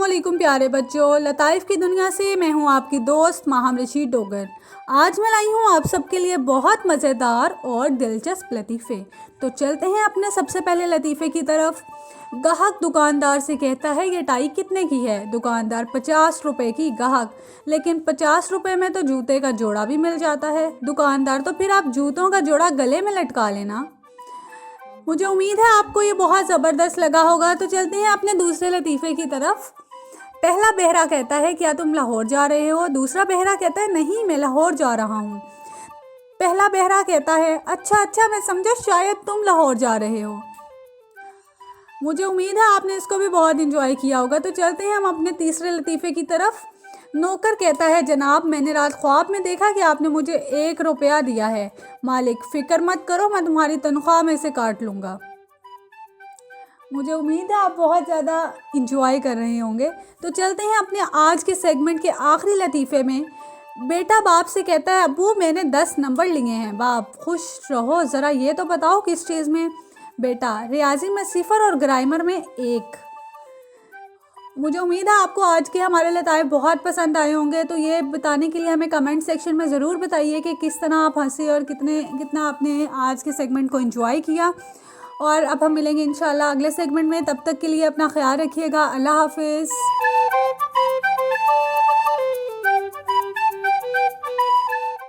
अस्सलामुअलैकुम प्यारे बच्चों, लताइफ़ की दुनिया से मैं हूं आपकी दोस्त माहम रशीद डोगर। आज मैं लाई हूं आप सबके लिए बहुत मज़ेदार और दिलचस्प लतीफ़े। तो चलते हैं अपने सबसे पहले लतीफ़े की तरफ। गाहक दुकानदार से कहता है, ये टाई कितने की है? दुकानदार 50 रुपए की। गाहक, लेकिन 50 रुपए में तो जूते का जोड़ा भी मिल जाता है। दुकानदार, तो फिर आप जूतों का जोड़ा गले में लटका लेना। मुझे उम्मीद है आपको ये बहुत ज़बरदस्त लगा होगा। तो चलते हैं अपने दूसरे लतीफ़े की तरफ। पहला बहरा कहता है, क्या तुम लाहौर जा रहे हो? दूसरा बहरा कहता है, नहीं, मैं लाहौर जा रहा हूँ। पहला बहरा कहता है, अच्छा अच्छा, मैं समझा शायद तुम लाहौर जा रहे हो। मुझे उम्मीद है आपने इसको भी बहुत इंजॉय किया होगा। तो चलते हैं हम अपने तीसरे लतीफ़े की तरफ। नौकर कहता है, जनाब, मैंने रात ख्वाब में देखा कि आपने मुझे 1 रुपया दिया है। मालिक, फ़िक्र मत करो, मैं तुम्हारी तनख्वाह में से काट लूँगा। मुझे उम्मीद है आप बहुत ज़्यादा इंजॉय कर रहे होंगे। तो चलते हैं अपने आज के सेगमेंट के आखिरी लतीफ़े में। बेटा बाप से कहता है, अब्बू, मैंने 10 नंबर लिए हैं। बाप, खुश रहो, ज़रा ये तो बताओ किस चीज़ में? बेटा, रियाजी में 0 और ग्रामर में 1। मुझे उम्मीद है आपको आज के हमारे लताइफ बहुत पसंद आए होंगे। तो ये बताने के लिए हमें कमेंट सेक्शन में ज़रूर बताइए कि किस तरह आप हंसे और कितना आपने आज के सेगमेंट को एंजॉय किया। और अब हम मिलेंगे इंशाल्लाह अगले सेगमेंट में। तब तक के लिए अपना ख्याल रखिएगा। अल्लाह हाफिज़।